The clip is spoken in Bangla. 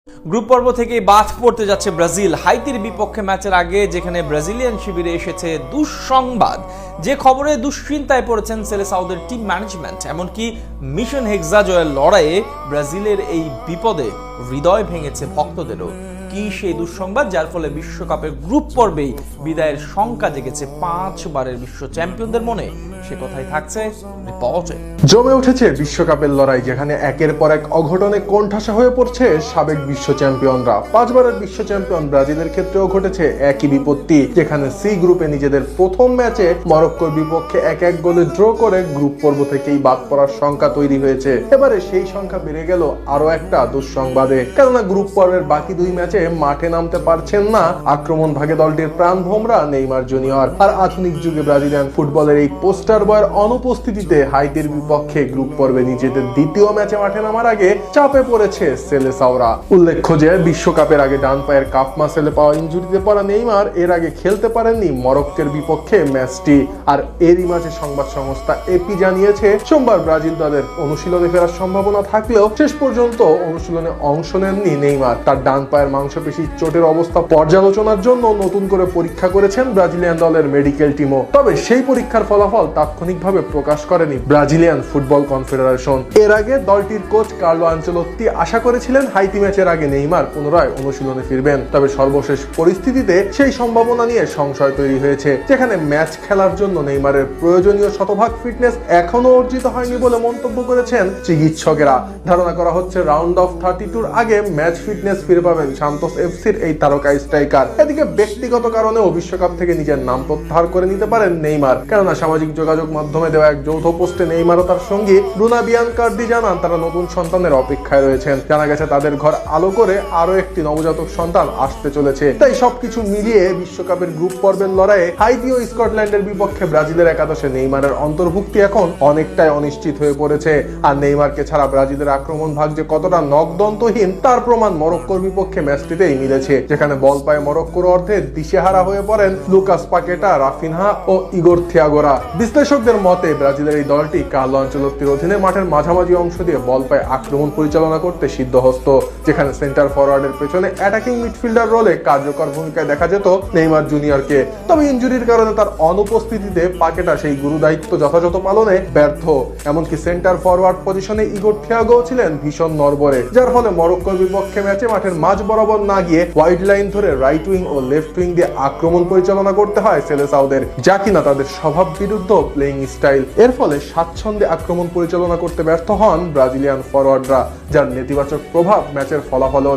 গ্রুপ পর্ব থেকে বাদ পড়তে যাচ্ছে ব্রাজিল। হাইতির বিপক্ষে ম্যাচের আগে যেখানে ব্রাজিলিয়ান শিবিরে এসেছে দুঃসংবাদ, যে খবরে দুশ্চিন্তায় পড়েছেন সেলেসাওদের টিম ম্যানেজমেন্ট, এমনকি মিশন হেক্সা জয়ের লড়াইয়ে ব্রাজিলের এই বিপদে হৃদয় ভেঙেছে ভক্তদেরও। কি সেই দুঃসংবাদ যার ফলে বিশ্বকাপের গ্রুপ পর্বেই বিদায়ের শঙ্কা জেগেছে 5 বারের বিশ্ব চ্যাম্পিয়নদের মনে? সে কথাই থাকছে রিপোর্টে। জমে উঠেছে বিশ্বকাপের লড়াই, যেখানে একের পর এক অঘটনে কোণঠাসা হয়ে পড়ছে সাবেক বিশ্ব চ্যাম্পিয়নরা। 5 বারের বিশ্ব চ্যাম্পিয়ন ব্রাজিলের ক্ষেত্রেও ঘটেছে একই বিপত্তি, যেখানে সি গ্রুপে নিজেদের প্রথম ম্যাচে মরক্কোর বিপক্ষে 1-1 গোলে ড্র করে গ্রুপ পর্ব থেকেই বাদ পড়ার শঙ্কা তৈরি হয়েছে। এবারে সেই সংখ্যা বেড়ে গেল আরো একটা দুঃসংবাদে, কেননা গ্রুপ পর্বের বাকি 2 ম্যাচে মাঠে নামতে পারছেন না আক্রমণ ভাগে দলটির প্রাণ ভোমরা নেইমার জুনিয়র। আর আধুনিক যুগে ব্রাজিলিয়ান ফুটবলের এই পোস্টার বয়ের অনুপস্থিতিতে হাইতির বিপক্ষে গ্রুপ পর্বে নিজেদের দ্বিতীয় ম্যাচে মাঠে নামার আগে চাপে পড়েছে সেলেসাওরা। উল্লেখ্য যে বিশ্বকাপের আগে ডান পায়ের কাফ মাসেলে পাওয়া ইনজুরিতে পড়া নেইমার এর আগে খেলতে পারেননি মরক্কোর বিপক্ষে ম্যাচটি। আর এরই মাঝে সংবাদ সংস্থা এপি জানিয়েছে সোমবার ব্রাজিল দলের অনুশীলনে ফেরার সম্ভাবনা থাকলেও শেষ পর্যন্ত অনুশীলনে অংশ নেননি নেইমার। তার ডান পায়ের মাংসপেশির চোটের অবস্থা পর্যালোচনার জন্য নতুন করে পরীক্ষা করেছেন ব্রাজিলিয়ান দলের মেডিকেল টিমও। তবে সেই পরীক্ষার ফলাফল তাৎক্ষণিকভাবে প্রকাশ করেনি ব্রাজিলিয়ান ফুটবল কনফেডারেশন। এর আগে দলটির কোচ কার্লো আনচেলোত্তি আশা করেছিলেন হাইতি ম্যাচের আগে নেইমার পুনরায় অনুশীলনে ফিরবেন। তবে সর্বশেষ পরিস্থিতিতে সেই সম্ভাবনা নিয়ে সংশয় তৈরি হয়েছে, যেখানে ম্যাচ খেলার জন্য নেইমারের প্রয়োজনীয় শতভাগ ফিটনেস এখনো অর্জিত হয়নি বলে মন্তব্য করেছেন চিকিৎসকেরা। ধারণা করা হচ্ছে রাউন্ড অফ 32-র আগে ম্যাচ ফিটনেস ফিরে পাবেন সান্তোস এফসির এই তারকা স্ট্রাইকার। এদিকে ব্যক্তিগত কারণেও বিশ্বকাপ থেকে নিজের নাম প্রত্যাহার করে নিতে পারেন নেইমার, কেননা সামাজিক যোগাযোগ মাধ্যমে দেওয়া এক যৌথ পোস্টে নেইমার ও তার সঙ্গী ব্রুনা বিয়ানকার্দি জানান তারা নতুন সন্তানের অপেক্ষায় রয়েছেন। জানা গেছে তাদের ঘর আলো করে আরো একটি নবজাতক সন্তান আসতে চলেছে। তাই সবকিছু মিলিয়ে বিশ্বকাপের গ্রুপ পর্বের লড়াইয়ে হাইতি ও স্কটল্যান্ডের বিপক্ষে ব্রাজিলের একাদশে নেইমারের অন্তর্ভুক্তি এখন অনেকটাই অনিশ্চিত হয়ে পড়েছে। আর নেইমারকে ছাড়া ব্রাজিলের আক্রমণ ভাগ যে কতটা নখদন্তহীন তার প্রমাণ মরক্কোর বিপক্ষে ম্যাচটিতেই মিলেছে, যেখানে বল পায় মরক্কোর অর্ধে দিশেহারা হয়ে পড়েন লুকাস পাকেটা, রাফিনহা ও ইগোর থিয়াগোরা। বিশ্লেষকদের মতে ব্রাজিলের এই দলটি কার্লো আনচেলোত্তির অধীনে মাঠের মাঝামাঝি অংশ দিয়ে বল পায় আক্রমণ পরিচালনা করতে সিদ্ধহস্ত, যেখানে সেন্টার ফরওয়ার্ডের পেছনে অ্যাটাকিং মিডফিল্ডার রোলে কার্যকর ভূমিকায় দেখা যেত নেইমার জুনিয়রকে। তবে ইনজুরির কারণে তার অনুপস্থিতিতে পাকেটা সেই গুরু দায়িত্ব যথাযথ পালনে ব্যর্থ। এমনকি সেন্টার ফরওয়ার্ড পজিশনে ইগোর থিয়াগো ছিলেন ভীষণ নড়বড়ে, যার ফলে মরক্কোর বিপক্ষে ম্যাচে মাঠের মাঝ বরাবর না গিয়ে ওয়াইড লাইন ধরে রাইট উইং ও লেফট উইং দিয়ে আক্রমণ পরিচালনা করতে হয় সেলেসাওদের, যা কিনা তাদের স্বভাব বিরুদ্ধ প্লেইং স্টাইল। এর ফলে স্বাচ্ছন্দ্যে আক্রমণ পরিচালনা করতে ব্যর্থ হন ব্রাজিলিয়ান ফরওয়ার্ডরা, যার নেতিবাচক প্রভাব ম্যাচের ফলাফলেও